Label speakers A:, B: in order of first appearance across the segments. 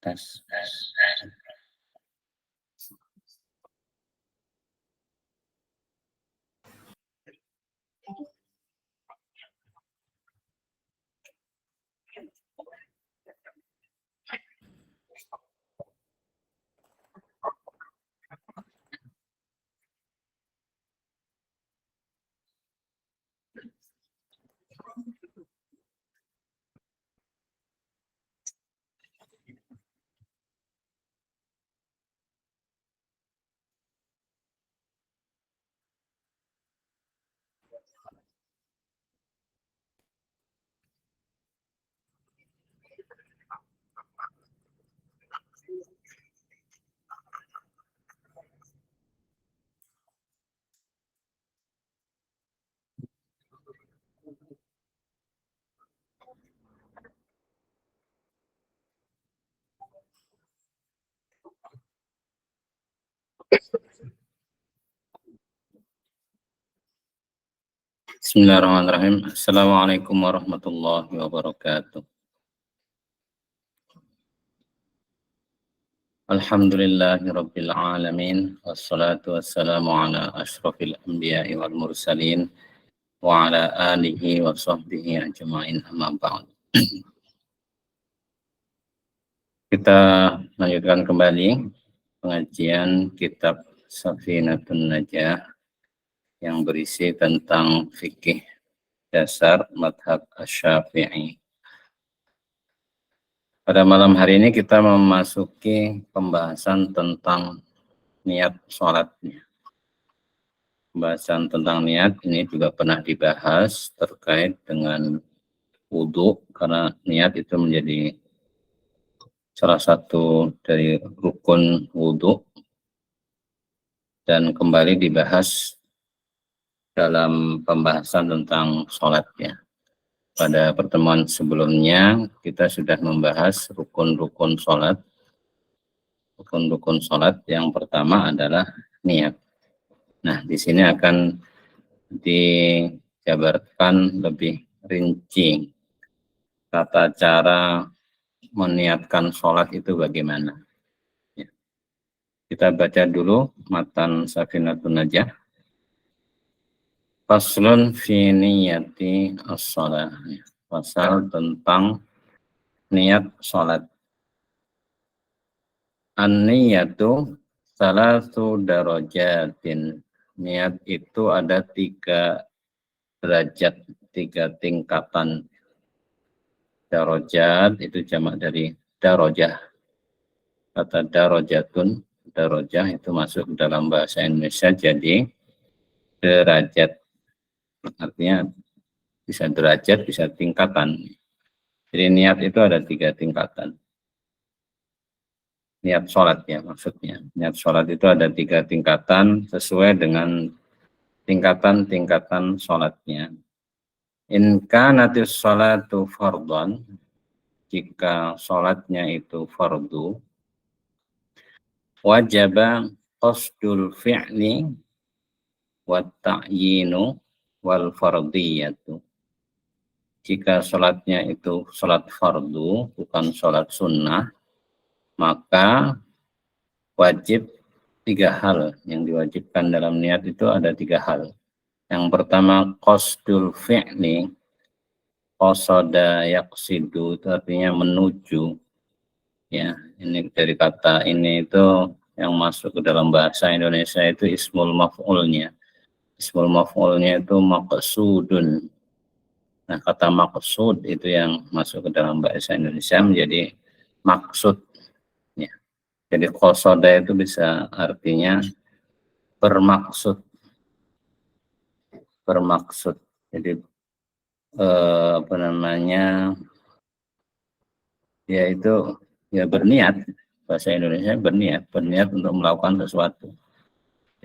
A: Tes. Bismillahirrahmanirrahim. Assalamualaikum warahmatullahi wabarakatuh. Alhamdulillahirabbil alamin wassalatu wassalamu ala asyrafil anbiya'i wal mursalin wa ala alihi wa sahbihi ajma'in amma ba'd. Kita lanjutkan kembali pengajian kitab Safinatun Najah yang berisi tentang fikih dasar madhab Asy-Syafi'i. Pada malam hari ini kita memasuki pembahasan tentang niat sholatnya. Pembahasan tentang niat ini juga pernah dibahas terkait dengan wudhu, karena niat itu menjadi salah satu dari rukun wudhu dan kembali dibahas dalam pembahasan tentang sholatnya. Pada pertemuan sebelumnya kita sudah membahas rukun-rukun sholat. Rukun-rukun sholat yang pertama adalah niat. Nah, di sini akan dijabarkan lebih rinci tata cara meniatkan sholat itu bagaimana. Ya. Kita baca dulu matan Safinatun Najah. Faslun fi niyati as-shalah. Pasal tentang niat sholat. An-niyatu salatu darajatin. Niat itu ada 3 derajat, 3 tingkatan. Darajat itu jamak dari darajah. Kata darajatun, darajah itu masuk dalam bahasa Indonesia jadi derajat. Artinya bisa derajat, bisa tingkatan. Jadi niat itu ada 3 tingkatan. Niat sholat ya maksudnya. Niat sholat itu ada 3 tingkatan sesuai dengan tingkatan-tingkatan sholatnya. In kanatis sholatu fardhan, jika sholatnya itu fardu, wajaba qasdul fi'li wa ta'yinu wal fardiyatu. Jika sholatnya itu sholat fardu, bukan sholat sunnah, maka wajib 3 hal. Yang diwajibkan dalam niat itu ada 3 hal. Yang pertama, qasdul fi'li. Qasada yaqsidu itu artinya menuju. Ya, ini dari kata ini itu yang masuk ke dalam bahasa Indonesia itu ismul maf'ulnya. Ismul maf'ulnya itu maqsudun. Nah, kata maqsud itu yang masuk ke dalam bahasa Indonesia menjadi maksud. Ya. Jadi qasada itu bisa artinya bermaksud. Bermaksud. Jadi apa namanya? Yaitu ya berniat, bahasa Indonesia berniat untuk melakukan sesuatu.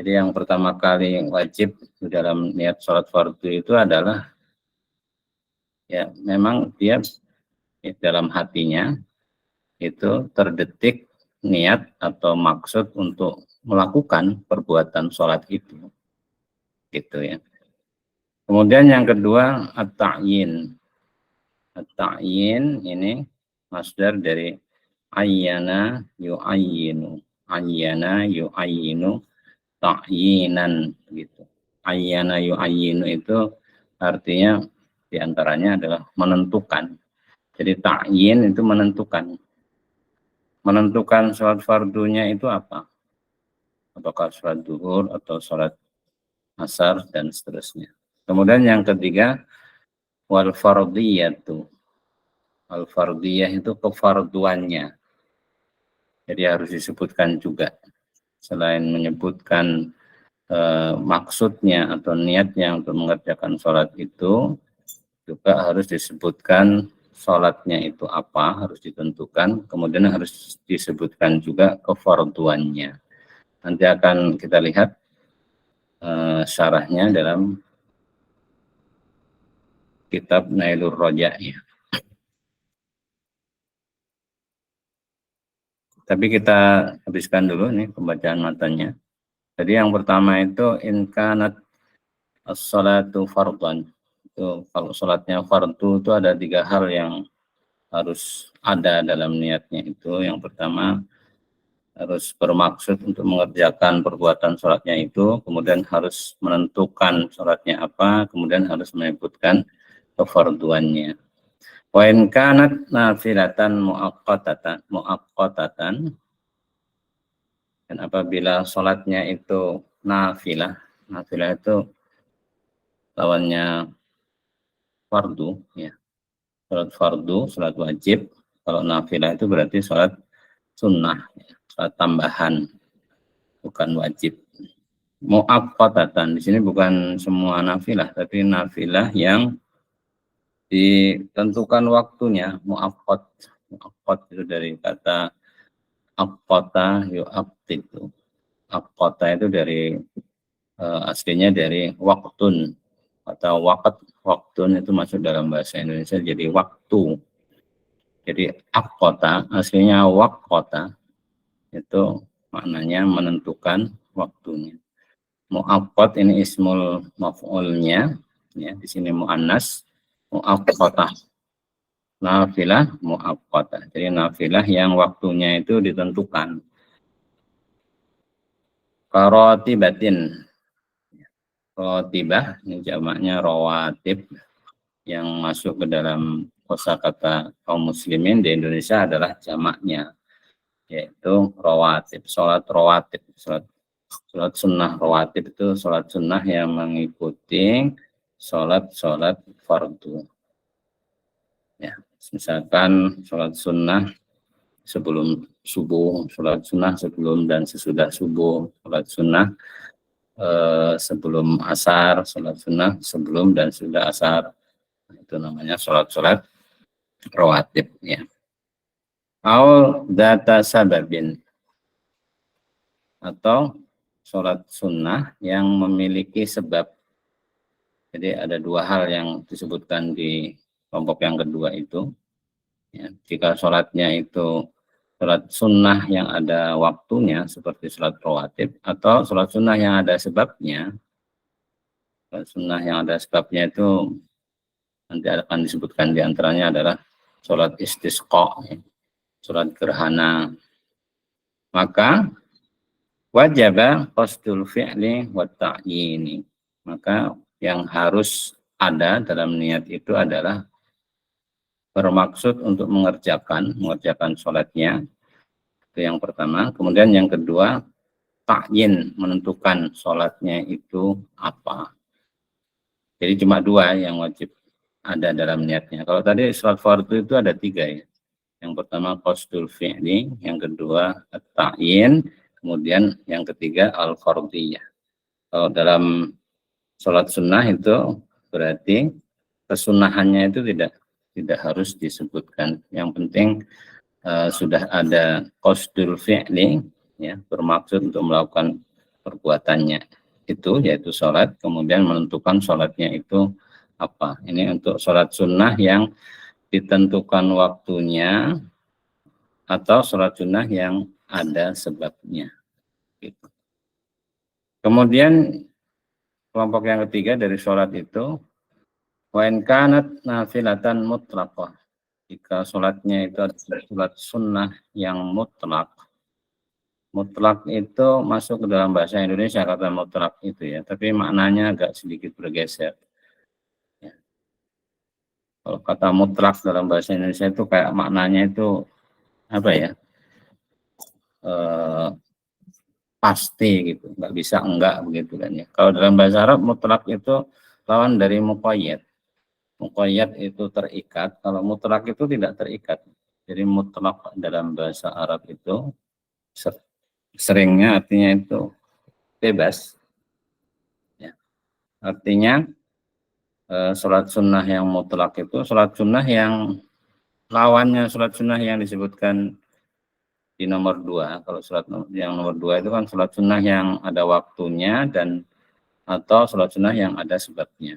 A: Jadi yang pertama kali wajib di dalam niat sholat fardu itu adalah ya memang dia dalam hatinya itu terdetik niat atau maksud untuk melakukan perbuatan sholat itu, gitu ya. Kemudian yang kedua at-ta'yin. At-ta'yin ini masdar dari ayyana yu'ayyinu, ayyana yu'ayyinu ta'yinan gitu. Ayyana yu'ayyinu itu artinya diantaranya adalah menentukan. Jadi ta'yin itu menentukan. Menentukan sholat fardunya itu apa? Apakah sholat duhur atau sholat asar dan seterusnya. Kemudian yang ketiga, wal fardiyatu. Wal fardiyah itu kefarduannya. Jadi harus disebutkan juga. Selain menyebutkan maksudnya atau niatnya untuk mengerjakan sholat itu, juga harus disebutkan sholatnya itu apa, harus ditentukan, kemudian harus disebutkan juga kefarduannya. Nanti akan kita lihat syarahnya dalam kitab Nailur Roja ya. Tapi kita habiskan dulu nih pembacaan matanya. Jadi yang pertama itu in kanat as-salatu fardhan. Itu kalau salatnya fardu itu ada 3 hal yang harus ada dalam niatnya itu. Yang pertama harus bermaksud untuk mengerjakan perbuatan salatnya itu, kemudian harus menentukan salatnya apa, kemudian harus menyebutkan kefarduannya. Wa in kanat nafilatan muaqqatatan dan apabila sholatnya itu nafilah itu lawannya fardu ya. Sholat fardu, sholat wajib. Kalau nafilah itu berarti sholat sunnah, ya. Sholat tambahan, bukan wajib. Muaqqatatan di sini bukan semua nafilah, tapi nafilah yang ditentukan waktunya. Muaqqat itu dari kata aqata yu'aqtitu. Aqata itu dari aslinya dari waktun atau waktun itu masuk dalam bahasa Indonesia jadi waktu. Jadi aqata aslinya waqata itu maknanya menentukan waktunya. Muaqqat ini ismul maf'ulnya ya, di sini muannas muaqqatah. Nafilah muaqqatah. Jadi nafilah yang waktunya itu ditentukan. Karotibatin. Rotibah ini jamaknya rawatib yang masuk ke dalam kosakata kaum muslimin di Indonesia adalah jamaknya yaitu rawatib, sholat rawatib, sholat sunnah rawatib itu sholat sunnah yang mengikuti sholat fardu. Ya, misalkan sholat sunnah sebelum subuh, sholat sunnah sebelum dan sesudah subuh, sholat sunnah sebelum asar, sholat sunnah sebelum dan sudah asar. Itu namanya sholat rawatib ya. Au data sababin atau sholat sunnah yang memiliki sebab. Jadi ada 2 hal yang disebutkan di kelompok yang kedua itu. Ya, jika sholatnya itu sholat sunnah yang ada waktunya seperti sholat rawatib atau sholat sunnah yang ada sebabnya. Sholat sunnah yang ada sebabnya itu nanti akan disebutkan diantaranya adalah sholat istisqa, sholat gerhana. Maka wajib qasdul fi'li wa ta'yini. Maka yang harus ada dalam niat itu adalah bermaksud untuk mengerjakan sholatnya. Itu yang pertama. Kemudian yang kedua, ta'yin, menentukan sholatnya itu apa. Jadi cuma 2 yang wajib ada dalam niatnya. Kalau tadi sholat fardu itu ada 3 ya. Yang pertama qasdul fi'li, yang kedua at-ta'yin, kemudian yang ketiga al-fardiyah. Kalau dalam sholat sunnah itu berarti kesunahannya itu tidak harus disebutkan. Yang penting sudah ada qasdul fi'li ya, bermaksud untuk melakukan perbuatannya itu yaitu sholat, kemudian menentukan sholatnya itu apa. Ini untuk sholat sunnah yang ditentukan waktunya atau sholat sunnah yang ada sebabnya. Gitu. Kemudian kelompok yang ketiga dari sholat itu wa in kanat nafilatan mutlaqah. jika sholatnya itu adalah sholat sunnah yang mutlak. Mutlak itu masuk ke dalam bahasa Indonesia kata mutlak itu ya, tapi maknanya agak sedikit bergeser. Ya. Kalau kata mutlak dalam bahasa Indonesia itu kayak maknanya itu apa ya? Pasti gitu, nggak bisa enggak begitu kan ya. Kalau dalam bahasa Arab mutlak itu lawan dari muqayyad. Muqayyad itu terikat, kalau mutlak itu tidak terikat. Jadi mutlak dalam bahasa Arab itu seringnya artinya itu bebas. Ya. Artinya sholat sunnah yang mutlak itu sholat sunnah yang lawannya sholat sunnah yang disebutkan di nomor 2. Kalau sholat yang nomor 2 itu kan sholat sunnah yang ada waktunya dan atau sholat sunnah yang ada sebabnya.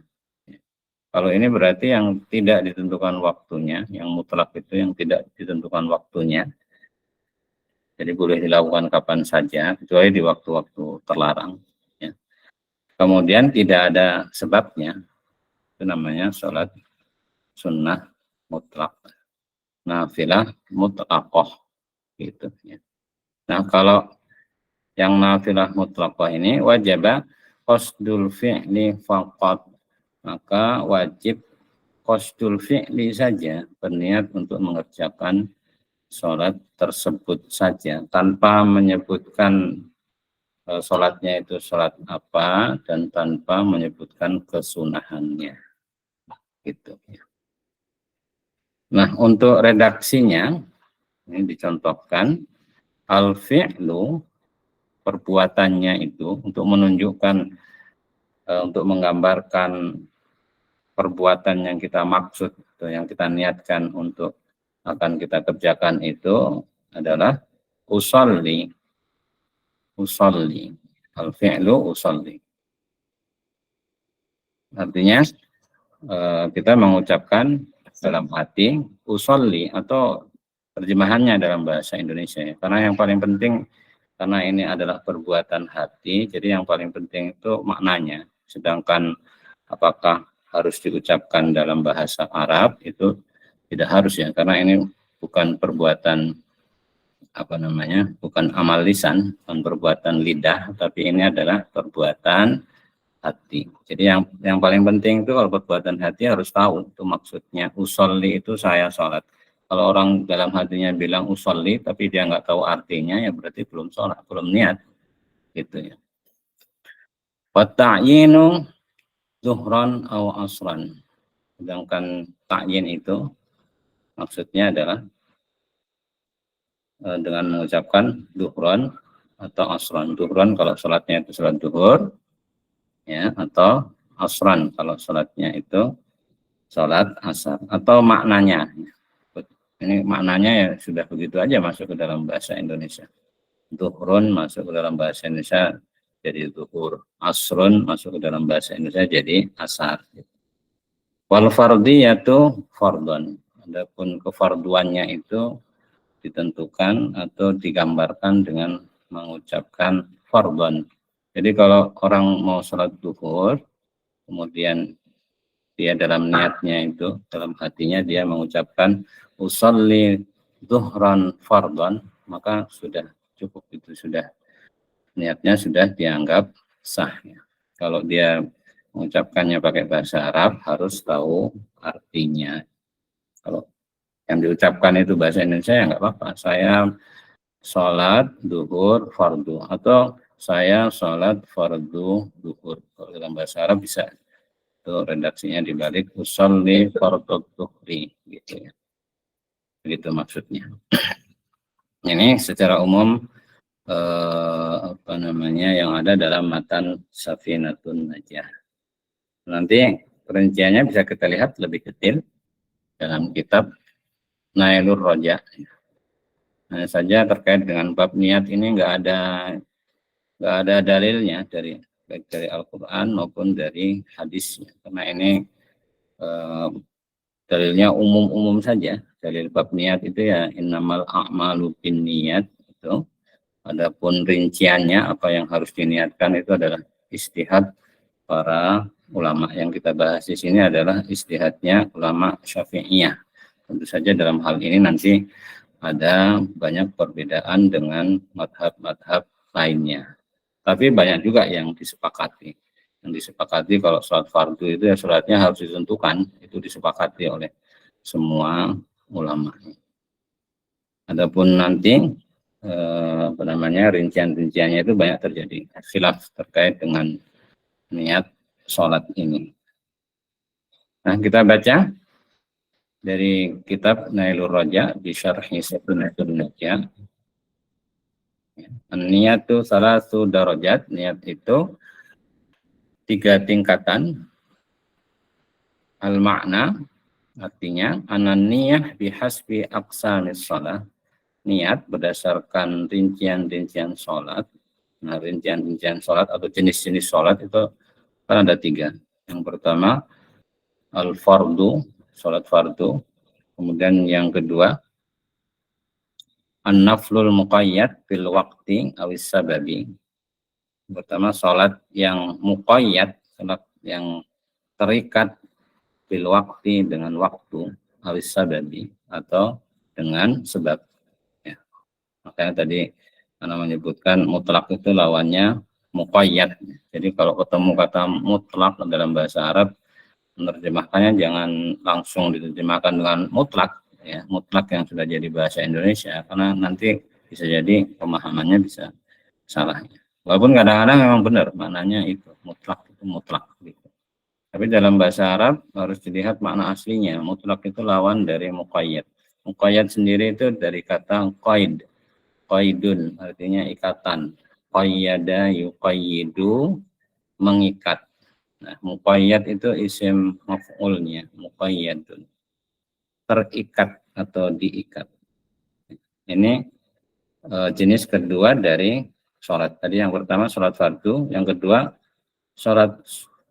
A: Kalau ini berarti yang tidak ditentukan waktunya, yang mutlak itu yang tidak ditentukan waktunya. Jadi boleh dilakukan kapan saja, kecuali di waktu-waktu terlarang. Ya. Kemudian tidak ada sebabnya, itu namanya sholat sunnah mutlak. Nafilah mutlaqah gitu. Ya. Nah kalau yang nafilah mutlaqah ini wajib qasdul fi'li faqat, maka wajib qasdul fi'li saja, berniat untuk mengerjakan sholat tersebut saja tanpa menyebutkan sholatnya itu sholat apa dan tanpa menyebutkan kesunahannya gitu. Nah untuk redaksinya ini dicontohkan al-fi'lu, perbuatannya itu untuk menunjukkan untuk menggambarkan perbuatan yang kita maksud atau yang kita niatkan untuk akan kita kerjakan itu adalah usolli. Usolli. Al-fi'lu usolli. Artinya kita mengucapkan dalam hati usolli, atau terjemahannya dalam bahasa Indonesia. Karena yang paling penting, karena ini adalah perbuatan hati, jadi yang paling penting itu maknanya. Sedangkan apakah harus diucapkan dalam bahasa Arab itu tidak harus ya, karena ini bukan perbuatan bukan amal lisan, bukan perbuatan lidah, tapi ini adalah perbuatan hati. Jadi yang paling penting itu kalau perbuatan hati harus tahu itu maksudnya. Usolli itu saya sholat. Kalau orang dalam hatinya bilang usolli tapi dia nggak tahu artinya, ya berarti belum sholat, belum niat gitu ya. Wa ta'yinu zuhran aw asran. Sedangkan ta'yin itu maksudnya adalah dengan mengucapkan duhron atau asran. Duhron kalau sholatnya itu sholat duhur, ya, atau asran kalau sholatnya itu sholat asar, atau maknanya. Ini maknanya ya sudah begitu aja masuk ke dalam bahasa Indonesia. Duhron masuk ke dalam bahasa Indonesia jadi duhur, asrun masuk ke dalam bahasa Indonesia jadi asar. Wal fardiyatu fardhon. Adapun kefarduannya itu ditentukan atau digambarkan dengan mengucapkan fardhon. Jadi kalau orang mau sholat duhur, kemudian dia dalam niatnya itu, dalam hatinya dia mengucapkan usolli duhran fardhon, maka sudah cukup, itu sudah niatnya sudah dianggap sah. Kalau dia mengucapkannya pakai bahasa Arab harus tahu artinya. Kalau yang diucapkan itu bahasa Indonesia ya nggak apa-apa. Saya sholat duhur fardu, atau saya sholat fardu duhur. Kalau dalam bahasa Arab bisa itu redaksinya dibalik usolli fardu duhri gitu ya. Begitu maksudnya. Ini secara umum yang ada dalam matan Safinatun Najah. Nanti perinciannya bisa kita lihat lebih detail dalam kitab Nailur Roja. Hanya saja terkait dengan bab niat ini nggak ada dalilnya baik dari Al-Quran maupun dari hadisnya, karena ini dalilnya umum-umum saja. Dalil bab niat itu ya innamal a'malu binniyat itu. Adapun rinciannya apa yang harus diniatkan itu adalah ijtihad para ulama. Yang kita bahas di sini adalah ijtihadnya ulama Syafi'iyah. tentu saja dalam hal ini nanti ada banyak perbedaan dengan madhab-madhab lainnya. Tapi banyak juga yang disepakati. Yang disepakati kalau sholat fardu itu ya sholatnya harus ditentukan, itu disepakati oleh semua ulama. Adapun nanti rincian-rinciannya itu banyak terjadi khilaf terkait dengan niat sholat ini. Nah, kita baca dari kitab Nailur Raja di Syarhi Sunnatun Najah. Niat itu salah satu darajat, niat itu 3 tingkatan. Al-makna artinya ananiyah bihasbi aqsamis shalah. Niat berdasarkan rincian-rincian sholat. Nah, rincian-rincian sholat atau jenis-jenis sholat itu kan ada 3. Yang pertama, al-fardu, sholat fardu. Kemudian yang kedua, an-naflul muqayyad fil waqti awis sababi. Pertama, sholat yang muqayyad, sholat yang terikat fil waqti dengan waktu awis sababi atau dengan sebab. Makanya tadi Anda menyebutkan mutlak itu lawannya muqayyad. Jadi kalau ketemu kata mutlak dalam bahasa Arab, menerjemahkannya jangan langsung diterjemahkan dengan mutlak, ya, mutlak yang sudah jadi bahasa Indonesia, karena nanti bisa jadi pemahamannya bisa salah. Walaupun kadang-kadang memang benar maknanya itu mutlak gitu. Tapi dalam bahasa Arab harus dilihat makna aslinya. Mutlak itu lawan dari muqayyad. Muqayyad sendiri itu dari kata qaid. Qaidun artinya ikatan. Qayyada yuqayyidu, mengikat. Nah, muqayyad itu isim maf'ulnya, muqayyadun. Terikat atau diikat. Ini jenis kedua dari sholat. Tadi yang pertama sholat fardu, yang kedua sholat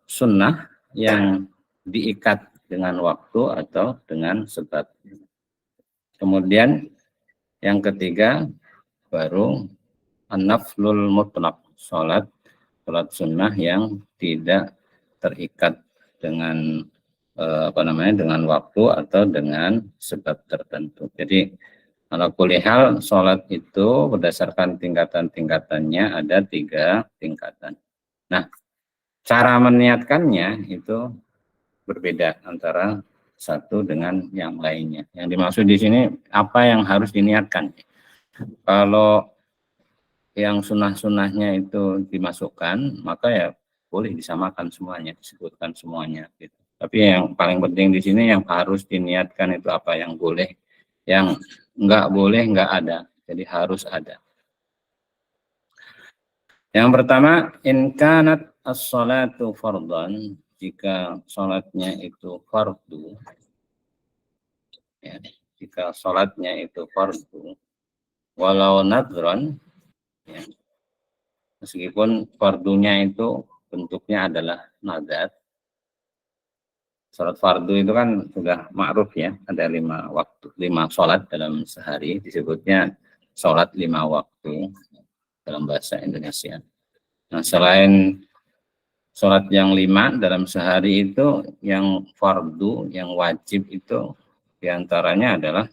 A: sunnah yang diikat dengan waktu atau dengan sebab. Kemudian yang ketiga baru an-naflul mutlaq, sholat sunnah yang tidak terikat dengan dengan waktu atau dengan sebab tertentu. Jadi ala kulli hal sholat itu berdasarkan tingkatan-tingkatannya ada 3 tingkatan. Nah, cara meniatkannya itu berbeda antara satu dengan yang lainnya. Yang dimaksud di sini apa yang harus diniatkan. Kalau yang sunnah-sunnahnya itu dimasukkan, maka ya boleh disamakan semuanya, disebutkan semuanya. Gitu. Tapi yang paling penting di sini yang harus diniatkan itu apa yang boleh, yang enggak boleh enggak ada. Jadi harus ada. Yang pertama, in kanat as-salatu fardhan, jika salatnya itu fardu, ya, jika salatnya itu fardu, walau nadran, ya, meskipun fardunya itu bentuknya adalah nadar. Salat fardu itu kan sudah ma'ruf ya, ada 5 waktu, 5 salat dalam sehari, disebutnya salat 5 waktu dalam bahasa Indonesia. Nah, selain salat yang 5 dalam sehari itu, yang fardu, yang wajib itu diantaranya adalah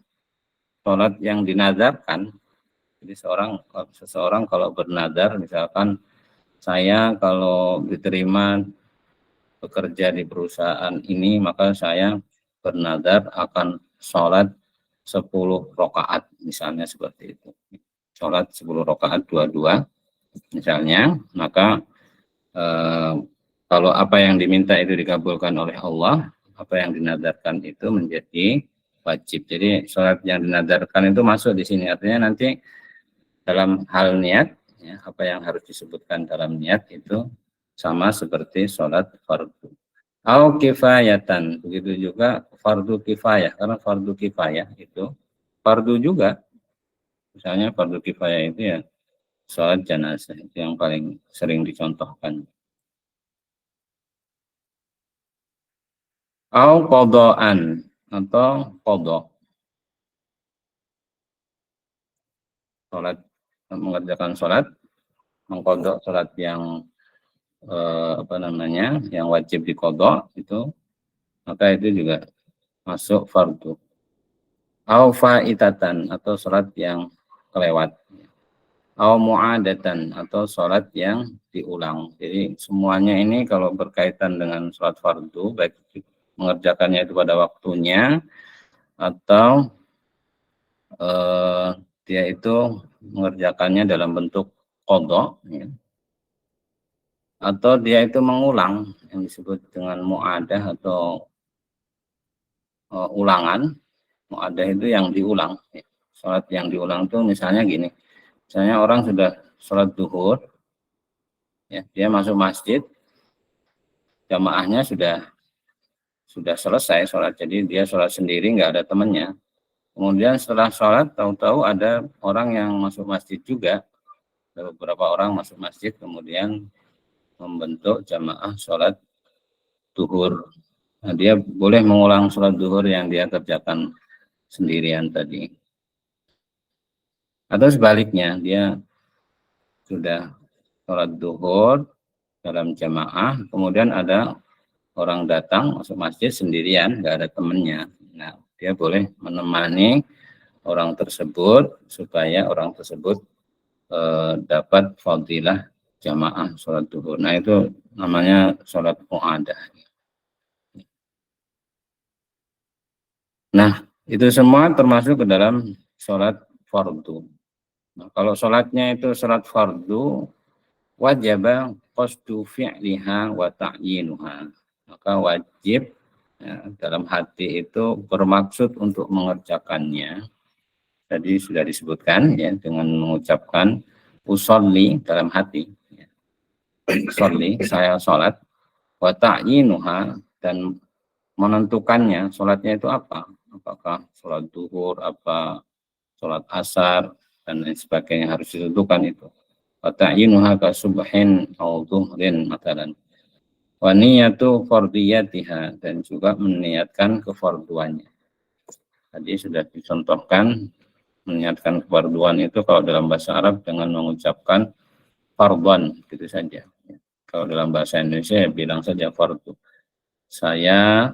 A: salat yang dinadarkan. Jadi seseorang kalau bernadar, misalkan saya kalau diterima bekerja di perusahaan ini, maka saya bernadar akan sholat 10 rakaat, misalnya seperti itu. Sholat 10 rakaat 2-2, misalnya, maka kalau apa yang diminta itu dikabulkan oleh Allah, apa yang dinadarkan itu menjadi wajib. Jadi sholat yang dinadarkan itu masuk di sini. Artinya nanti dalam hal niat, ya, apa yang harus disebutkan dalam niat itu sama seperti sholat fardu. Au kifayatan, begitu juga fardu kifayah, karena fardu kifayah itu fardu juga. Misalnya fardu kifayah itu ya sholat jenazah, itu yang paling sering dicontohkan. Au qadaan atau qadha. Sholat, mengerjakan sholat, mengqadha sholat yang yang wajib diqadha itu, maka itu juga masuk fardu. au faitatan atau sholat yang kelewat, au mu'adatan atau sholat yang diulang. Jadi semuanya ini kalau berkaitan dengan sholat fardu, baik mengerjakannya itu pada waktunya atau dia itu mengerjakannya dalam bentuk qadha, ya, atau dia itu mengulang yang disebut dengan mu'adah atau ulangan. Mu'adah itu yang diulang, ya. Sholat yang diulang itu misalnya gini, misalnya orang sudah sholat duhur, ya, dia masuk masjid, jamaahnya sudah selesai sholat, jadi dia sholat sendiri, nggak ada temannya. Kemudian setelah sholat, tahu-tahu ada orang yang masuk masjid juga, ada beberapa orang masuk masjid, kemudian membentuk jamaah sholat duhur. Nah, dia boleh mengulang sholat duhur yang dia kerjakan sendirian tadi. Atau sebaliknya, dia sudah sholat duhur dalam jamaah, kemudian ada orang datang masuk masjid sendirian, nggak ada temannya. Nah, dia boleh menemani orang tersebut supaya orang tersebut dapat fadilah jamaah sholat duhur. Nah, itu namanya sholat mu'adah. Nah, itu semua termasuk ke dalam sholat fardu. Nah, kalau sholatnya itu sholat fardu, wajib qasdu fi'liha wa ta'yinuha. Maka wajib, ya, dalam hati itu bermaksud untuk mengerjakannya. Tadi sudah disebutkan, ya, dengan mengucapkan usolli dalam hati. Ya. Usolli, saya sholat, wa ta'yinuha, dan menentukannya sholatnya itu apa, apakah sholat duhur, apa sholat asar, dan lain sebagainya harus ditentukan itu. Wa ta'yinuha ka subhin au dhuhrin matalan. Wa niyatu fardiyatiha, dan juga meniatkan kefarduannya. Tadi sudah dicontohkan meniatkan kefarduan itu kalau dalam bahasa Arab dengan mengucapkan fardhan gitu saja. Kalau dalam bahasa Indonesia ya bilang saja fardu. Saya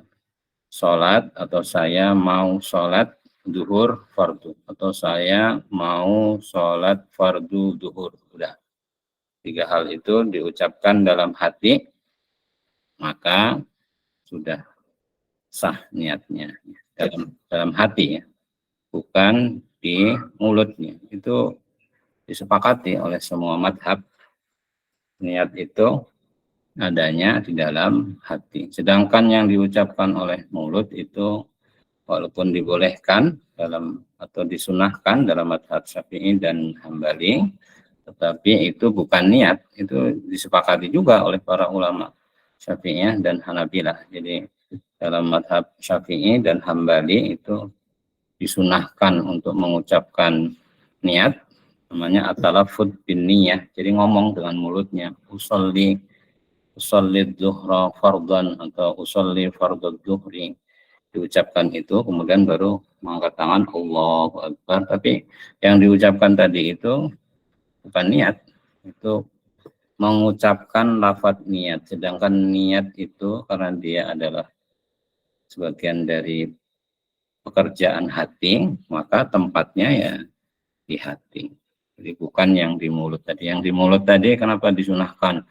A: sholat atau saya mau sholat duhur fardu, atau saya mau sholat fardu duhur. Udah, tiga hal itu diucapkan dalam hati, maka sudah sah niatnya dalam hati, ya, bukan di mulutnya. Itu disepakati oleh semua madhab, niat itu adanya di dalam hati. Sedangkan yang diucapkan oleh mulut itu walaupun dibolehkan dalam atau disunahkan dalam madhab Syafi'i dan Hambali, tetapi itu bukan niat. Itu disepakati juga oleh para ulama Syafi'iyah dan Hanabilah. Jadi dalam madhab Syafi'i dan Hambali itu disunahkan untuk mengucapkan niat, namanya at-talaffuz bin niyah. Jadi ngomong dengan mulutnya, usolli dhuhra fardhan atau usolli fardhu dhuhri, diucapkan itu, kemudian baru mengangkat tangan Allahu Akbar. Tapi yang diucapkan tadi itu bukan niat, itu mengucapkan lafaz niat. Sedangkan niat itu karena dia adalah sebagian dari pekerjaan hati, maka tempatnya ya di hati. Jadi bukan yang di mulut tadi. Yang di mulut tadi kenapa disunahkan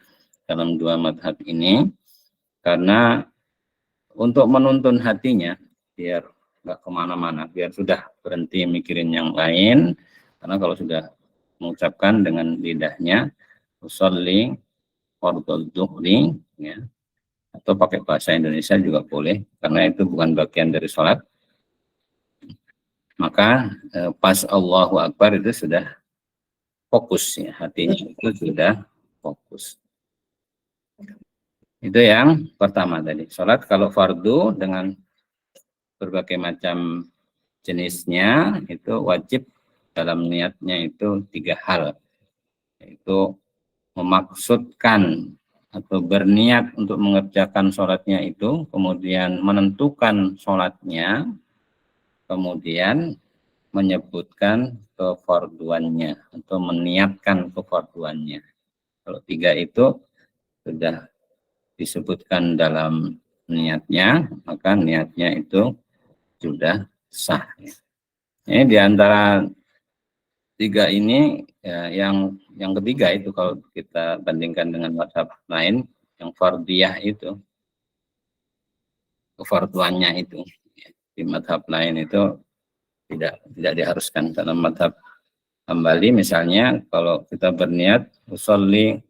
A: dalam dua madhab ini? Karena untuk menuntun hatinya, biar nggak kemana-mana, biar sudah berhenti mikirin yang lain. Karena kalau sudah mengucapkan dengan lidahnya, usolli fardhu dhuhri, ya, atau pakai bahasa Indonesia juga boleh, karena itu bukan bagian dari sholat. Maka pas Allahu Akbar itu sudah fokus, ya, hatinya itu sudah fokus. Itu yang pertama tadi. Sholat kalau fardu dengan berbagai macam jenisnya itu wajib dalam niatnya itu tiga hal, yaitu memaksudkan atau berniat untuk mengerjakan sholatnya itu, kemudian menentukan sholatnya, kemudian menyebutkan kefarduannya atau meniatkan kefarduannya. Kalau tiga itu sudah disebutkan dalam niatnya, maka niatnya itu sudah sah. Ini di antara tiga ini ya, yang ketiga itu kalau kita bandingkan dengan mazhab lain, yang fardiyah itu, kefarduannya itu di mazhab lain itu tidak diharuskan. Dalam mazhab Hambali misalnya, kalau kita berniat usolli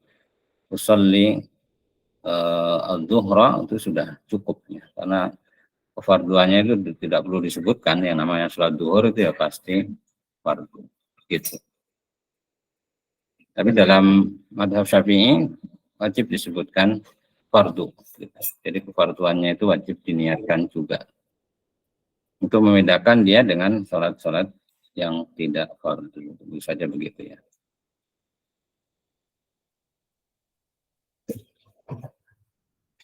A: al-dhuhra itu sudah cukup ya, karena kefarduannya itu tidak perlu disebutkan, yang namanya sholat duhur itu ya pasti fardu gitu. Tapi dalam madhab Syafi'i wajib disebutkan fardu. Jadi kefarduannya itu wajib diniatkan juga. Untuk membedakan dia dengan sholat-sholat yang tidak fardu. Tentu saja begitu ya.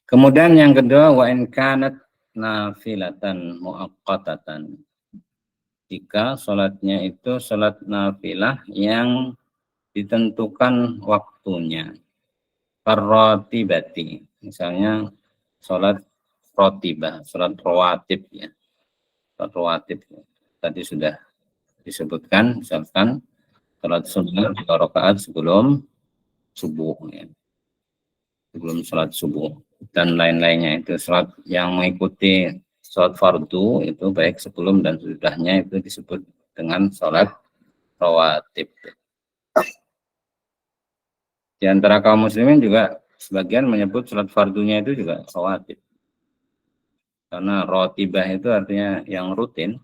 A: Kemudian yang kedua, wa in kanat nafilatan muaqqatatan. Jika sholatnya itu sholat nafilah yang ditentukan waktunya. Karotibati, misalnya sholat rotibah, sholat rawatib ya. Sholat rawatib tadi sudah disebutkan, misalkan sholat sunnah 2 rakaat sebelum subuh ya. Sebelum sholat subuh dan lain-lainnya, itu sholat yang mengikuti sholat fardu itu baik sebelum dan sesudahnya itu disebut dengan sholat rawatib. Di antara kaum muslimin juga sebagian menyebut sholat fardunya itu juga rawatib. Karena rotibah itu artinya yang rutin.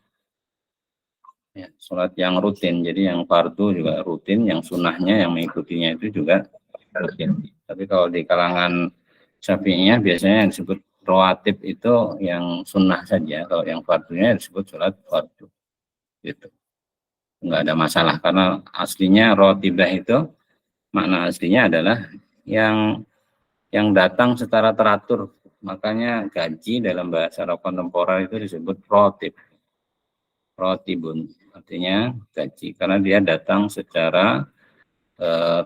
A: Ya, sholat yang rutin. Jadi yang fardu juga rutin, yang sunnahnya yang mengikutinya itu juga rutin. Tapi kalau di kalangan Syafi'iyah biasanya yang disebut rawatib itu yang sunnah saja. Kalau yang fardunya disebut sholat fardu. Gitu. Enggak ada masalah karena aslinya rotibah itu makna aslinya adalah yang datang secara teratur. Makanya gaji dalam bahasa Arab kontemporer itu disebut rotib. Rotibun artinya gaji karena dia datang secara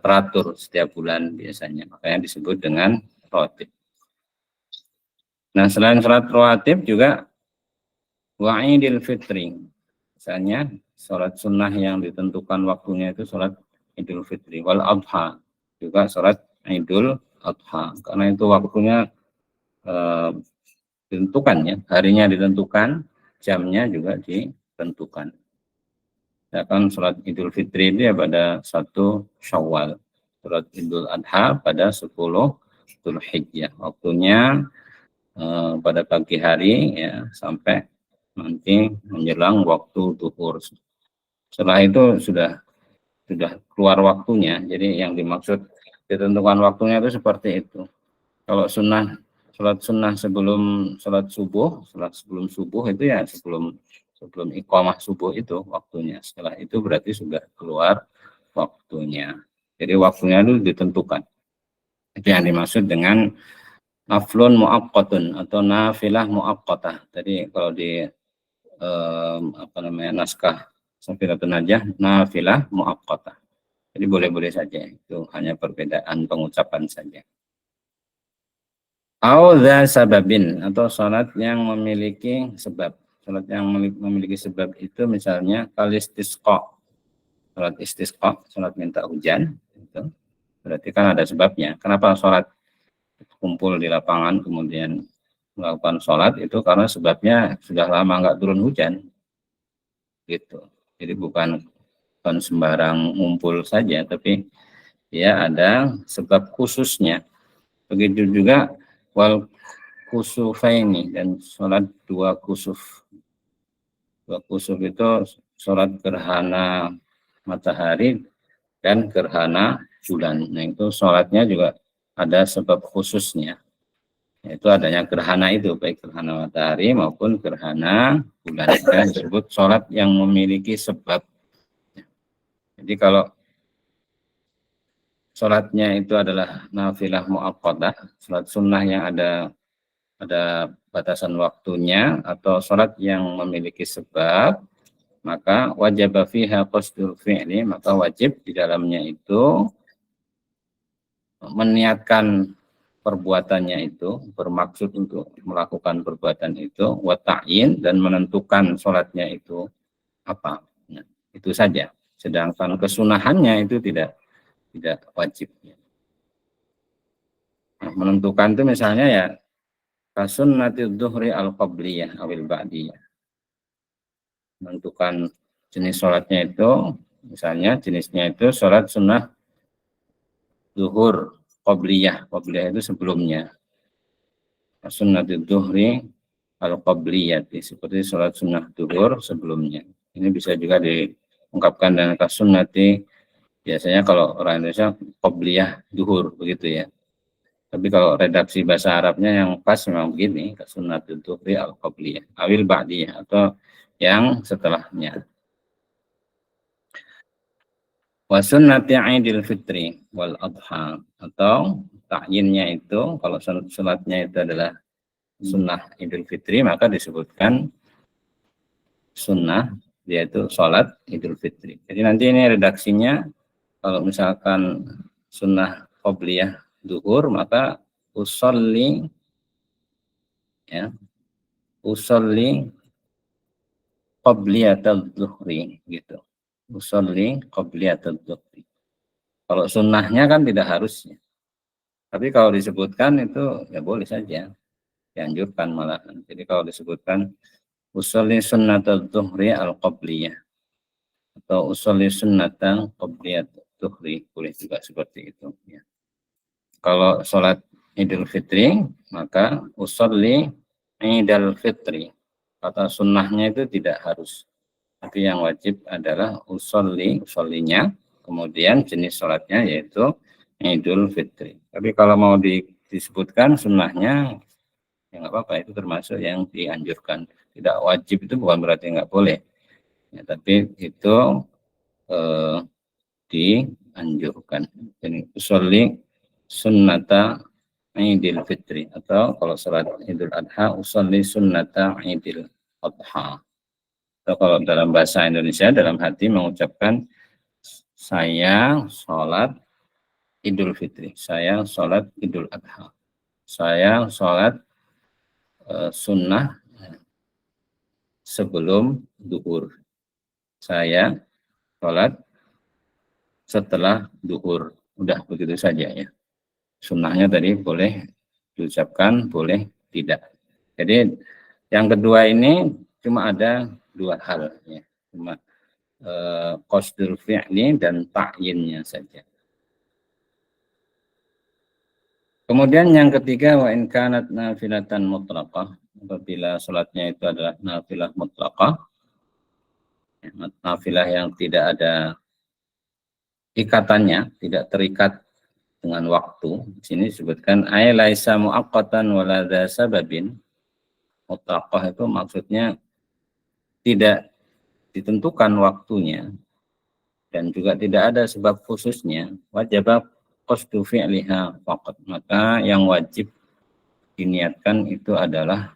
A: teratur setiap bulan biasanya. Makanya disebut dengan rotib. Nah, selain sholat rawatib juga wa'idil fitri. Misalnya sholat sunnah yang ditentukan waktunya itu sholat idul fitri. Wal adha juga sholat idul adha. Karena itu waktunya ditentukan ya. Harinya ditentukan, jamnya juga ditentukan. Sedangkan sholat idul fitri itu ya pada 1 Syawal. Sholat idul adha pada 10 Dzulhijjah. Waktunya pada pagi hari ya sampai nanti menjelang waktu duhur. Setelah itu sudah keluar waktunya. Jadi yang dimaksud ditentukan waktunya itu seperti itu. Kalau sholat sunnah sebelum sholat sebelum subuh itu ya sebelum iqamah subuh itu waktunya. Setelah itu berarti sudah keluar waktunya. Jadi waktunya itu ditentukan. Itu yang dimaksud dengan naflun muaqqatun atau nafilah muaqqatah. Jadi kalau di naskah Safiratun Najah nafilah muaqqatah. Jadi boleh-boleh saja, itu hanya perbedaan pengucapan saja. Audza sababin atau salat yang memiliki sebab. Salat yang memiliki sebab itu misalnya kalistisqa. Salat istisqa, salat minta hujan itu. Berarti kan ada sebabnya. Kenapa salat kumpul di lapangan kemudian melakukan sholat itu karena sebabnya sudah lama nggak turun hujan gitu. Jadi bukan sembarang ngumpul saja, tapi ya ada sebab khususnya. Begitu juga wal kusufaini dan sholat 2 kusuf. 2 kusuf itu sholat gerhana matahari dan gerhana bulan. Nah itu sholatnya juga ada sebab khususnya. Yaitu adanya gerhana itu, baik gerhana matahari maupun gerhana bulan. Disebut sholat yang memiliki sebab. Jadi kalau sholatnya itu adalah nafilah muaqqadah, sholat sunnah yang ada batasan waktunya, atau sholat yang memiliki sebab, maka wajib fiha qasdul fi'li, maka wajib di dalamnya itu meniatkan perbuatannya itu, bermaksud untuk melakukan perbuatan itu, wa ta'yin dan menentukan sholatnya itu apa. itu saja. Sedangkan kesunahannya itu tidak wajib. Nah, menentukan itu misalnya ya kasunnatid dhuhri al-qabliyah awil ba'diyah. Menentukan jenis sholatnya itu, misalnya jenisnya itu sholat sunnah zuhur qabliyah. Qabliyah itu sebelumnya. Kasunnatid dhuhri al-qabliyah, seperti sholat sunnah zuhur sebelumnya. Ini bisa juga diungkapkan dengan kasunnati, biasanya kalau orang Indonesia qabliyah zuhur begitu ya. Tapi kalau redaksi bahasa Arabnya yang pas memang begini, sunnatul dhuhri al-qabliyah, awil ba'diyah, atau yang setelahnya. Wa sunnati idil fitri wal adha, atau ta'yinnya itu, kalau salatnya itu adalah sunnah idul fitri, maka disebutkan sunnah, yaitu salat idul fitri. Jadi nanti ini redaksinya, kalau misalkan sunnah qabliyah zuhur, maka usolli, ya, usolli qabliyatul zuhri gitu. Usolli qabliyatul zuhri. Kalau sunnahnya kan tidak harusnya. Tapi kalau disebutkan itu ya boleh saja, dianjurkan malahan. Jadi kalau disebutkan usolli sunnatul zuhri al-qabliyah atau usolli sunnatan qabliyatul zuhri, boleh juga seperti itu ya. Kalau sholat Idul Fitri, maka usolli Idul Fitri. Kata sunnahnya itu tidak harus. Tapi yang wajib adalah usollinya, kemudian jenis sholatnya yaitu Idul Fitri. Tapi kalau mau disebutkan sunnahnya, ya nggak apa-apa, itu termasuk yang dianjurkan. Tidak wajib itu bukan berarti nggak boleh. Ya, tapi itu dianjurkan. Jadi usolli sunnata Idul Fitri, atau kalau sholat Idul Adha usolli sunnata Idul Adha. Atau kalau dalam bahasa Indonesia dalam hati mengucapkan saya sholat Idul Fitri, saya sholat Idul Adha, saya sholat sunnah sebelum duhur, saya sholat setelah duhur. Udah begitu saja ya. Sunnahnya tadi boleh diucapkan, boleh tidak. Jadi yang kedua ini cuma ada dua hal ya, cuma qasdul fi'li dan ta'yinnya saja. Kemudian yang ketiga, wa in kanat nafilatan mutlaqah, apabila salatnya itu adalah nafilah mutlaqah, nafilah yang tidak ada ikatannya, tidak terikat dengan waktu. Di sini disebutkan ay laisa muaqqatan wala dza sababin. Mutlaqah itu maksudnya tidak ditentukan waktunya dan juga tidak ada sebab khususnya, wajib qasdu fi'liha faqat. Maka yang wajib diniatkan itu adalah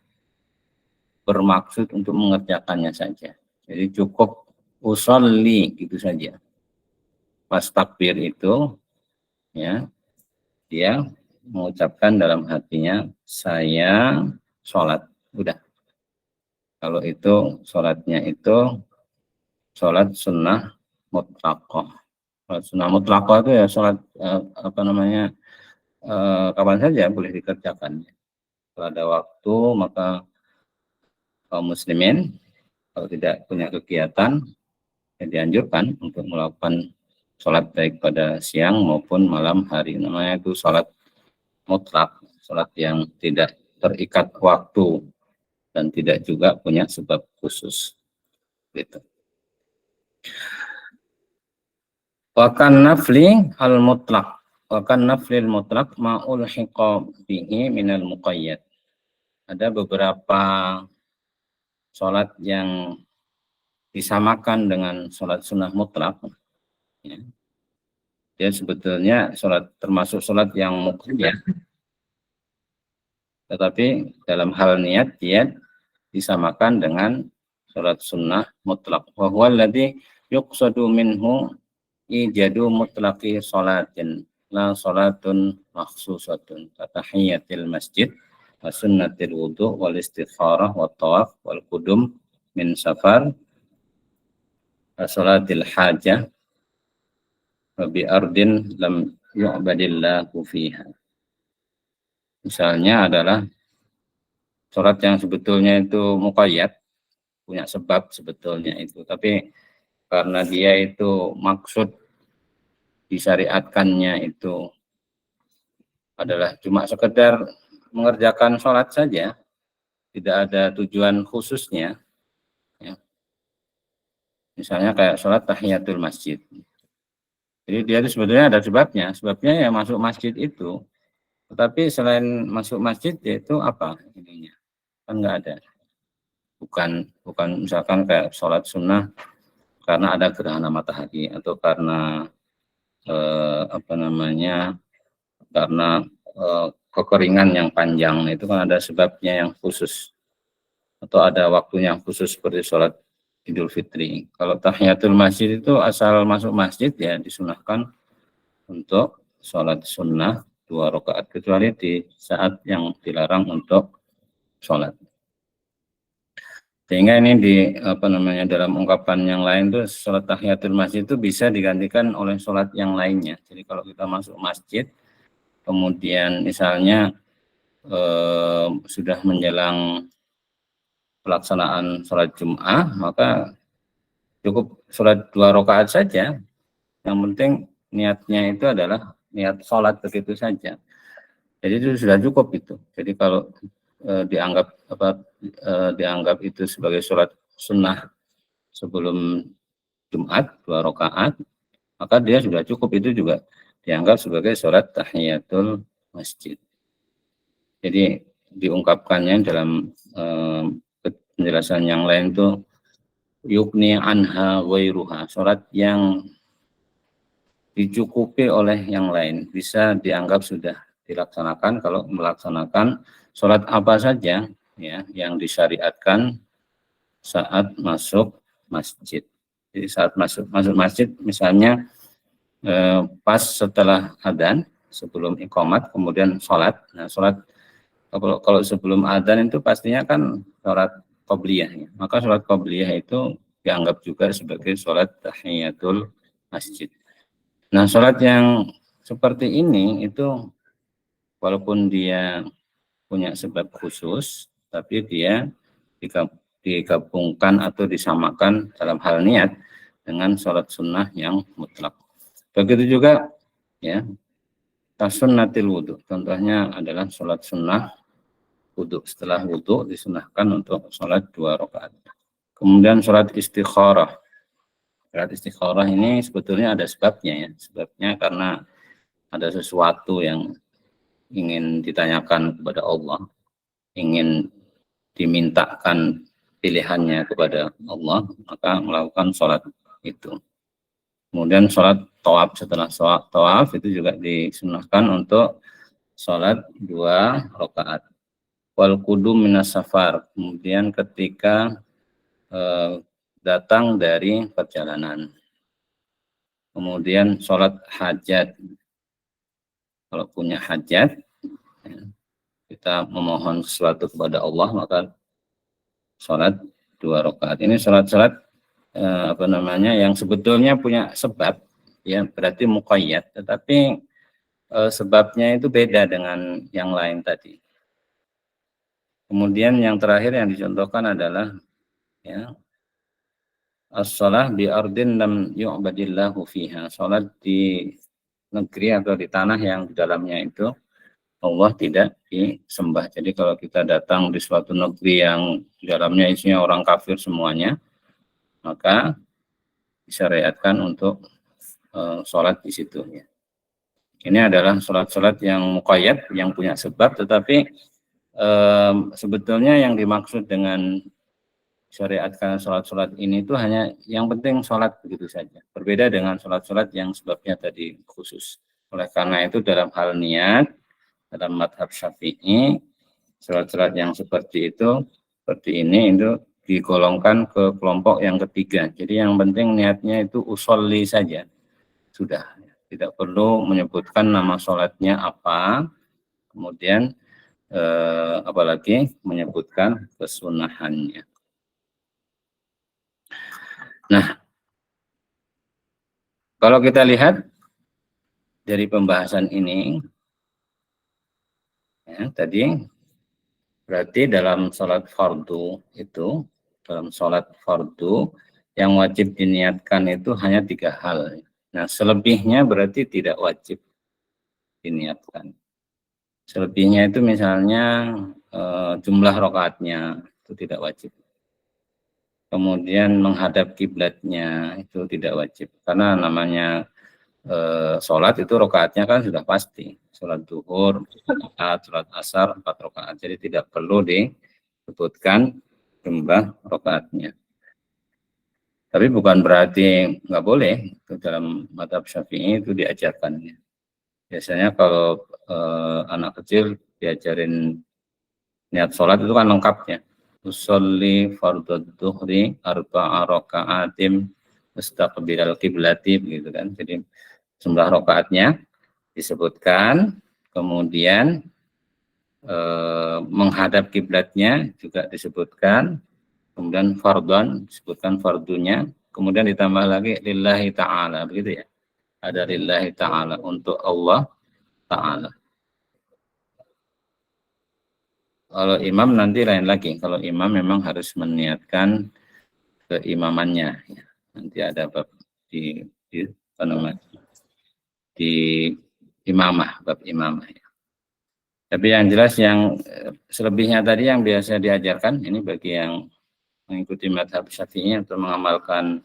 A: bermaksud untuk mengerjakannya saja. Jadi cukup usolli gitu saja. Pas takbir itu ya, dia mengucapkan dalam hatinya saya sholat, udah. Kalau itu sholatnya itu sholat sunnah mutlaqah. Sholat sunnah mutlaqah itu ya sholat kapan saja boleh dikerjakan. Kalau ada waktu maka kaum muslimin kalau tidak punya kegiatan ya dianjurkan untuk melakukan sholat baik pada siang maupun malam hari. Namanya itu sholat mutlak, sholat yang tidak terikat waktu dan tidak juga punya sebab khusus. Gitu. Wakan nafli al mutlak, wakan nafli al mutlak ma'ul hiqab bihi minal muqayyad. Ada beberapa sholat yang disamakan dengan sholat sunnah mutlak. Ya. Dia sebetulnya sholat termasuk sholat yang muqayyad. Tetapi dalam hal niat dia disamakan dengan sholat sunnah mutlak. Wa huwa alladhi yuqsadu minhu ijadu mutlaqi sholatin la sholatun makhsusatun katahiyatil masjid wa sunnatil wudu wal istikharah wa tawaf wal qudum min safar salatil hajah bi ardin lam yu'badillahu fiha. Misalnya adalah sholat yang sebetulnya itu muqayyad, punya sebab sebetulnya itu, tapi karena dia itu maksud disyariatkannya itu adalah cuma sekedar mengerjakan sholat saja, tidak ada tujuan khususnya, ya. Misalnya kayak sholat tahiyatul masjid. Jadi dia itu sebetulnya ada sebabnya ya masuk masjid itu. Tetapi selain masuk masjid yaitu apa ininya? Kan nggak ada. Bukan misalkan kayak sholat sunnah karena ada gerhana matahari atau karena apa namanya, karena kekeringan yang panjang, itu kan ada sebabnya yang khusus atau ada waktunya yang khusus seperti sholat Idul Fitri. Kalau tahiyatul masjid itu asal masuk masjid ya disunahkan untuk sholat sunnah 2 rakaat, kecuali di saat yang dilarang untuk sholat. Sehingga ini di apa namanya, dalam ungkapan yang lain tuh sholat tahiyatul masjid itu bisa digantikan oleh sholat yang lainnya. Jadi kalau kita masuk masjid kemudian misalnya sudah menjelang pelaksanaan sholat Jum'ah, maka cukup sholat 2 rakaat saja. Yang penting niatnya itu adalah niat sholat begitu saja. Jadi itu sudah cukup itu. Jadi kalau dianggap itu sebagai sholat sunnah sebelum Jumat 2 rakaat, maka dia sudah cukup, itu juga dianggap sebagai sholat tahiyatul masjid. Jadi diungkapkannya dalam penjelasan yang lain itu yukni anha ghairuha, sholat yang dicukupi oleh yang lain, bisa dianggap sudah dilaksanakan kalau melaksanakan sholat apa saja ya yang disyariatkan saat masuk masjid. Jadi saat masuk masjid misalnya pas setelah adzan, sebelum iqamat, kemudian sholat. Nah sholat kalau sebelum adzan itu pastinya kan sholat qobliyah ya. Maka sholat qobliyah itu dianggap juga sebagai sholat tahiyatul masjid. Nah sholat yang seperti ini itu walaupun dia punya sebab khusus, tapi dia digabungkan atau disamakan dalam hal niat dengan sholat sunnah yang mutlak. Begitu juga ya tasunnatil wudhu. Contohnya adalah sholat sunnah wudhu. Setelah wudhu disunahkan untuk sholat 2 rakaat. Kemudian sholat istikharah. Sholat istikharah ini sebetulnya ada sebabnya ya. Sebabnya karena ada sesuatu yang ingin ditanyakan kepada Allah, ingin dimintakan pilihannya kepada Allah, maka melakukan sholat itu. Kemudian sholat tawaf, setelah sholat tawaf itu juga disunahkan untuk sholat 2 rakaat. Wal qudum minas safar, kemudian ketika datang dari perjalanan. Kemudian sholat hajat, kalau punya hajat kita memohon sesuatu kepada Allah, maka sholat 2 rakaat. Ini sholat-sholat apa namanya yang sebetulnya punya sebab ya, berarti muqayyad, tetapi sebabnya itu beda dengan yang lain tadi. Kemudian yang terakhir yang dicontohkan adalah ya as-shalah bi ardin lam yu'badillahu fiha, sholat di negeri atau di tanah yang di dalamnya itu Allah tidak disembah. Jadi kalau kita datang di suatu negeri yang di dalamnya isinya orang kafir semuanya, maka disyariatkan untuk sholat di situ ya. Ini adalah sholat-sholat yang muqayyad, yang punya sebab, tetapi sebetulnya yang dimaksud dengan syariatkan sholat-sholat ini itu hanya yang penting sholat begitu saja. Berbeda dengan sholat-sholat yang sebabnya tadi khusus. Oleh karena itu dalam hal niat, dalam madhab Syafi'i, sholat-sholat yang seperti itu, seperti ini itu digolongkan ke kelompok yang ketiga. Jadi yang penting niatnya itu usolli saja, sudah. Tidak perlu menyebutkan nama sholatnya apa, kemudian apalagi menyebutkan kesunahannya. Nah, kalau kita lihat dari pembahasan ini, ya, tadi berarti dalam sholat fardu itu, dalam sholat fardu yang wajib diniatkan itu hanya 3 hal. Nah, selebihnya berarti tidak wajib diniatkan. Selebihnya itu misalnya jumlah rakaatnya itu tidak wajib. Kemudian menghadap kiblatnya itu tidak wajib, karena namanya sholat itu rakaatnya kan sudah pasti. Sholat duhur, rakaat, sholat asar, 4 rakaat. Jadi tidak perlu disebutkan jumlah rakaatnya. Tapi bukan berarti nggak boleh, dalam mazhab Syafi'i itu diajarkannya. Biasanya kalau anak kecil diajarin niat sholat itu kan lengkapnya. Usolli fardhu dhuhri arba'a raka'atim mustaqbilal qiblati gitu kan. Jadi jumlah rakaatnya disebutkan, kemudian menghadap kiblatnya juga disebutkan, kemudian fardhan disebutkan fardunya, kemudian ditambah lagi lillahi ta'ala, begitu ya. Ada lillahi ta'ala, untuk Allah ta'ala. Kalau imam nanti lain lagi. Kalau imam memang harus meniatkan keimamannya. Ya. Nanti ada bab di apa namanya, di imamah, bab imamah. Ya. Tapi yang jelas yang selebihnya tadi yang biasa diajarkan, ini bagi yang mengikuti mazhab Syafi'i atau mengamalkan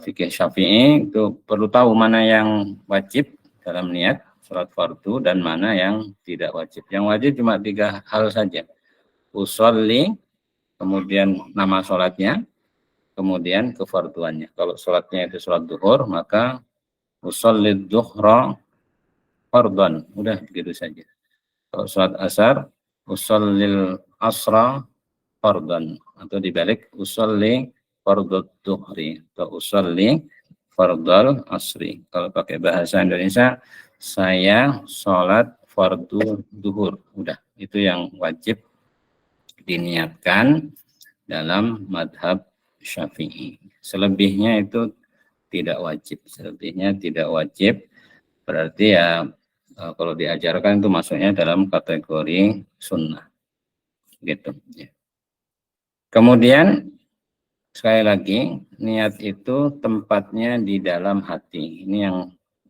A: fikih Syafi'i, itu perlu tahu mana yang wajib dalam niat sholat fardu dan mana yang tidak wajib. Yang wajib cuma 3 hal saja. Usolli, kemudian nama sholatnya, kemudian kefarduannya. Kalau sholatnya itu sholat duhur, maka usolli duhra fardhan. Udah begitu saja. Kalau sholat asar, usallil asra fardhan. Atau dibalik, usolli fardhu duhri. Atau usolli fardhal asri. Kalau pakai bahasa Indonesia, saya sholat fardu duhur. Udah, itu yang wajib diniatkan dalam madhab Syafi'i. Selebihnya itu tidak wajib. Selebihnya tidak wajib. Berarti ya kalau diajarkan itu masuknya dalam kategori sunnah. Gitu. Kemudian sekali lagi, niat itu tempatnya di dalam hati. Ini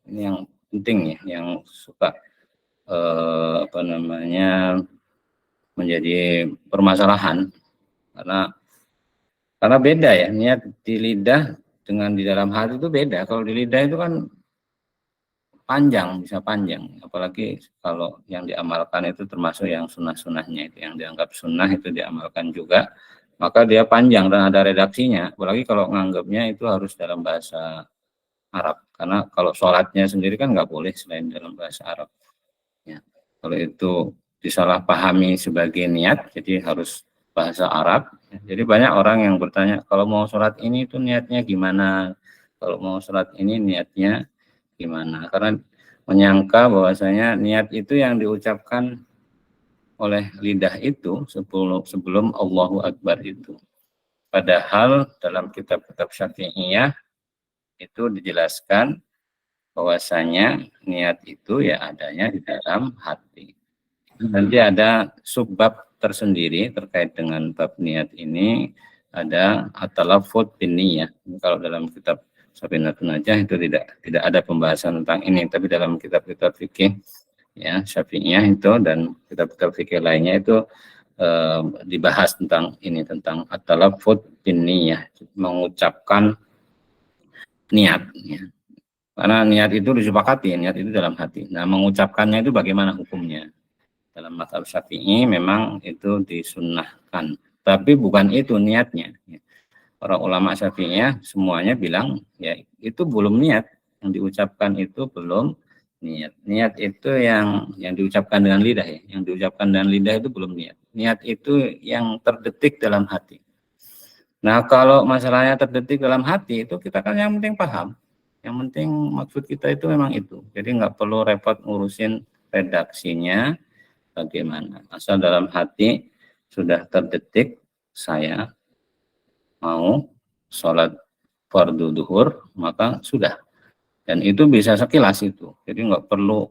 A: yang penting ya, yang suka apa namanya menjadi permasalahan, karena beda ya, niat di lidah dengan di dalam hati itu beda. Kalau di lidah itu kan panjang, bisa panjang, apalagi kalau yang diamalkan itu termasuk yang sunnah-sunnahnya, itu yang dianggap sunnah itu diamalkan juga, maka dia panjang dan ada redaksinya. Apalagi kalau nganggapnya itu harus dalam bahasa Arab, karena kalau sholatnya sendiri kan nggak boleh selain dalam bahasa Arab ya. Kalau itu disalahpahami sebagai niat, jadi harus bahasa Arab. Jadi banyak orang yang bertanya, kalau mau sholat ini itu niatnya gimana, kalau mau sholat ini niatnya gimana, karena menyangka bahwasanya niat itu yang diucapkan oleh lidah itu sebelum Allahu Akbar itu. Padahal dalam kitab-kitab Syafi'iyah itu dijelaskan bahwasanya niat itu ya adanya di dalam hati. Nanti ada subbab tersendiri terkait dengan bab niat ini, ada at-talaffuz bin niyah. Kalau dalam kitab Safinatun Najah itu tidak ada pembahasan tentang ini, tapi dalam kitab-kitab fikih ya Syafi'iyah itu dan kitab-kitab fikih lainnya itu dibahas tentang ini, tentang at-talaffuz bin niyah, mengucapkan niat ya. Karena niat itu disepakati, niat itu dalam hati. Nah, mengucapkannya itu bagaimana hukumnya? Dalam mazhab Syafi'i memang itu disunnahkan, tapi bukan itu niatnya. Para ulama Syafi'iyah semuanya bilang ya itu belum niat, yang diucapkan itu belum niat. Niat itu yang diucapkan dengan lidah ya, yang diucapkan dengan lidah itu belum niat. Niat itu yang terdetik dalam hati. Nah, kalau masalahnya terdetik dalam hati itu kita kan yang penting paham. Yang penting maksud kita itu memang itu. Jadi nggak perlu repot ngurusin redaksinya bagaimana. Asal dalam hati sudah terdetik saya mau sholat fardu duhur, maka sudah. Dan itu bisa sekilas itu. Jadi nggak perlu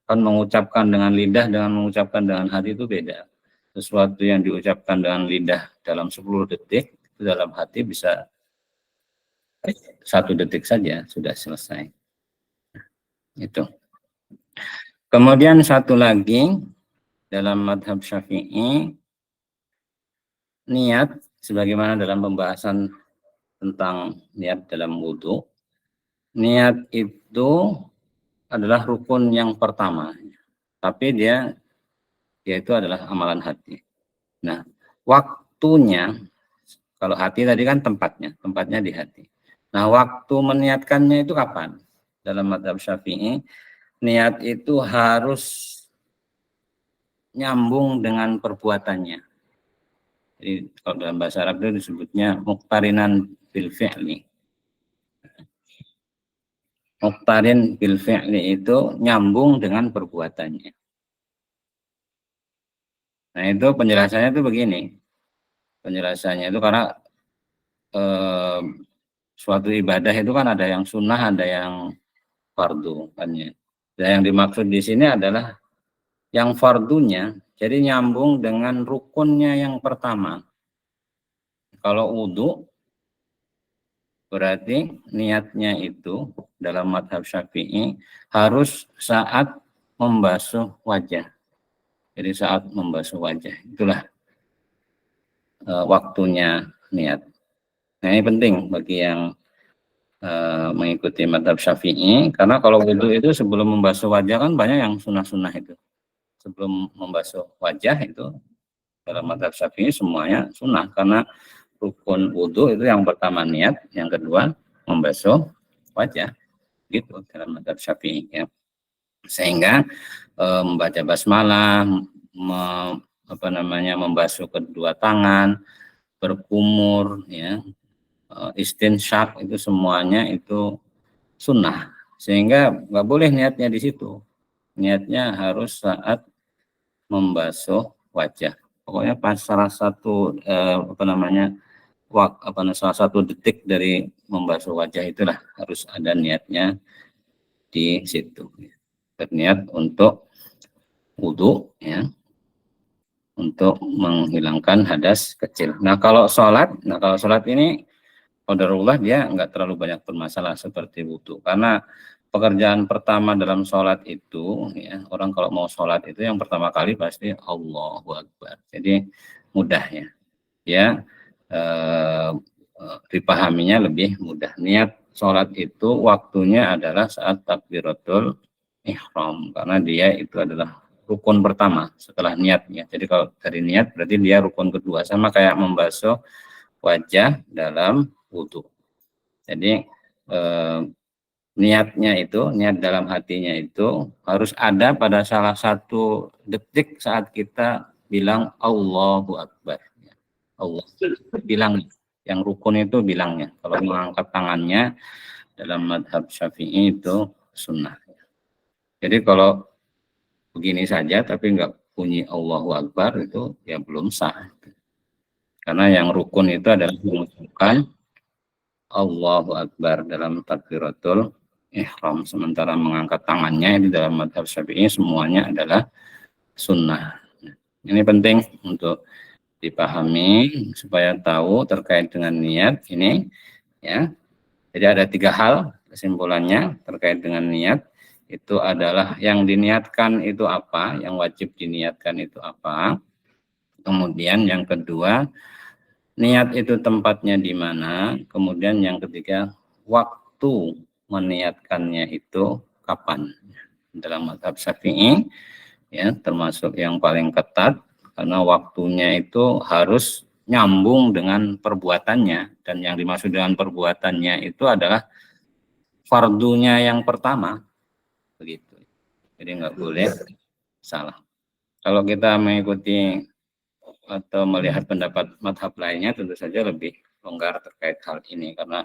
A: kan mengucapkan dengan lidah dengan mengucapkan dengan hati itu beda. Sesuatu yang diucapkan dengan lidah dalam 10 detik, itu dalam hati bisa 1 detik saja sudah selesai. Itu. Kemudian satu lagi dalam madhab Syafi'i, niat sebagaimana dalam pembahasan tentang niat dalam wudhu. Niat itu adalah rukun yang pertama, tapi dia itu adalah amalan hati. Nah, waktunya, kalau hati tadi kan tempatnya di hati. Nah, waktu meniatkannya itu kapan? Dalam madhab Syafi'i, niat itu harus nyambung dengan perbuatannya. Jadi kalau dalam bahasa Arab itu disebutnya muqtarinan bil fi'li. Muqtarin bil fi'li itu nyambung dengan perbuatannya. Nah, itu penjelasannya itu begini. Penjelasannya itu karena suatu ibadah itu kan ada yang sunnah, ada yang fardu kan ya. Dan yang dimaksud di sini adalah yang fardunya, jadi nyambung dengan rukunnya yang pertama. Kalau wudhu, berarti niatnya itu dalam madhab Syafi'i harus saat membasuh wajah. Jadi saat membasuh wajah, itulah waktunya niat. Nah, ini penting bagi yang mengikuti madhab Syafi'i, karena kalau wudhu itu sebelum membasuh wajah kan banyak yang sunnah-sunnah itu. Sebelum membasuh wajah itu dalam madhab Syafi'i semuanya sunnah, karena rukun wudhu itu yang pertama niat, yang kedua membasuh wajah, gitu dalam madhab Syafi'i ya. Sehingga membaca basmalah, membasuh kedua tangan, berkumur ya, istinsyak, itu semuanya itu sunnah, sehingga nggak boleh niatnya di situ. Niatnya harus saat membasuh wajah. Pokoknya pas salah satu salah satu detik dari membasuh wajah itulah harus ada niatnya di situ. Berniat untuk wudhu ya, untuk menghilangkan hadas kecil. Nah kalau sholat ini qadarullah dia nggak terlalu banyak bermasalah seperti wudhu, karena pekerjaan pertama dalam sholat itu ya, orang kalau mau sholat itu yang pertama kali pasti Allahu Akbar. Jadi mudah ya dipahaminya lebih mudah. Niat sholat itu waktunya adalah saat takbiratul ihram, karena dia itu adalah rukun pertama setelah niatnya. Jadi kalau dari niat berarti dia rukun kedua, sama kayak membasuh wajah dalam wudhu. Jadi niat dalam hatinya itu harus ada pada salah satu detik saat kita bilang Allahu Akbar. Allah bilang, yang rukun itu bilangnya. Kalau mengangkat tangannya dalam madhab Syafi'i itu sunnah. Jadi kalau begini saja tapi nggak bunyi Allahu Akbar itu ya belum sah. Karena yang rukun itu adalah mengucapkan Allahu Akbar dalam takbiratul ihram, sementara mengangkat tangannya di dalam madhab Syafi'i semuanya adalah sunnah. Ini penting untuk dipahami supaya tahu terkait dengan niat ini ya. Jadi ada 3 hal kesimpulannya terkait dengan niat. Itu adalah yang diniatkan itu apa, yang wajib diniatkan itu apa. Kemudian yang kedua, niat itu tempatnya di mana. Kemudian yang ketiga, waktu meniatkannya itu kapan. Dalam mazhab Syafi'i ya, termasuk yang paling ketat, karena waktunya itu harus nyambung dengan perbuatannya, dan yang dimaksud dengan perbuatannya itu adalah fardunya yang pertama, begitu. Jadi nggak boleh salah. Kalau kita mengikuti atau melihat pendapat madhab lainnya, tentu saja lebih longgar terkait hal ini, karena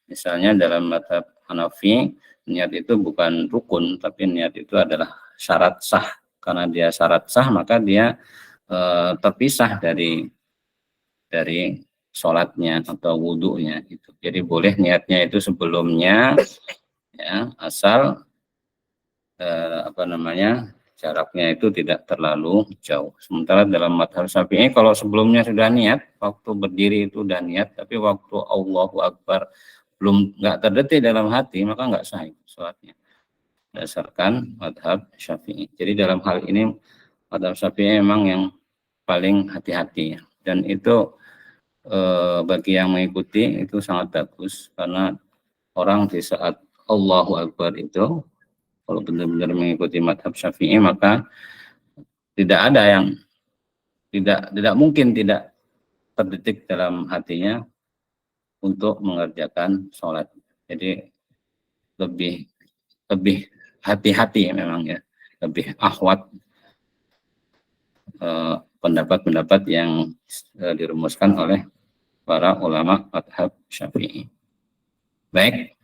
A: misalnya dalam madhab Hanafi niat itu bukan rukun, tapi niat itu adalah syarat sah. Karena dia syarat sah, maka dia terpisah dari sholatnya atau wudhunya itu. Jadi boleh niatnya itu sebelumnya, ya, asal jaraknya itu tidak terlalu jauh. Sementara dalam mazhab Syafi'i kalau sebelumnya sudah niat, waktu berdiri itu sudah niat, tapi waktu Allahu Akbar belum nggak terdetik dalam hati, maka nggak sah sholatnya. Berdasarkan mazhab Syafi'i. Jadi dalam hal ini mazhab Syafi'i memang yang paling hati-hati, dan itu bagi yang mengikuti itu sangat bagus, karena orang di saat Allahu Akbar itu kalau benar-benar mengikuti mazhab Syafi'i, maka tidak ada yang tidak mungkin tidak terdetik dalam hatinya untuk mengerjakan sholat. Jadi lebih hati-hati memang, ya, lebih ahwat pendapat-pendapat yang dirumuskan oleh para ulama mazhab Syafi'i. Baik,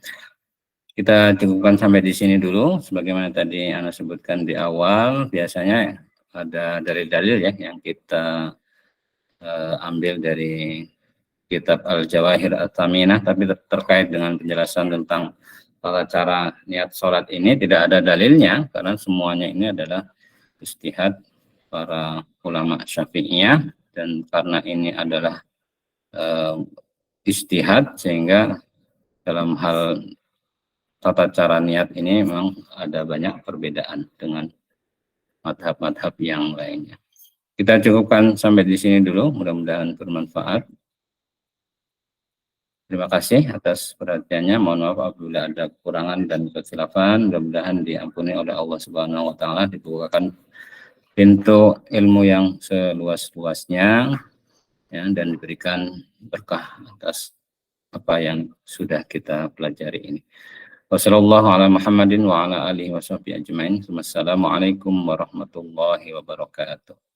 A: kita cukupkan sampai di sini dulu. Sebagaimana tadi Ana sebutkan di awal, biasanya ada dalil-dalil ya yang kita ambil dari kitab Al-Jawahir At-Taminah, tapi terkait dengan penjelasan tentang tata cara niat sholat ini tidak ada dalilnya, karena semuanya ini adalah ijtihad para ulama Syafi'iyah, dan karena ini adalah ijtihad, sehingga dalam hal tata cara niat ini memang ada banyak perbedaan dengan madhab-madhab yang lainnya. Kita cukupkan sampai di sini dulu, mudah-mudahan bermanfaat. Terima kasih atas perhatiannya. Mohon maaf apabila ada kekurangan dan kesilapan. Mudah-mudahan diampuni oleh Allah Subhanahu wa taala, dibukakan pintu ilmu yang seluas-luasnya, ya, dan diberikan berkah atas apa yang sudah kita pelajari ini. Wassalamualaikum warahmatullahi wabarakatuh.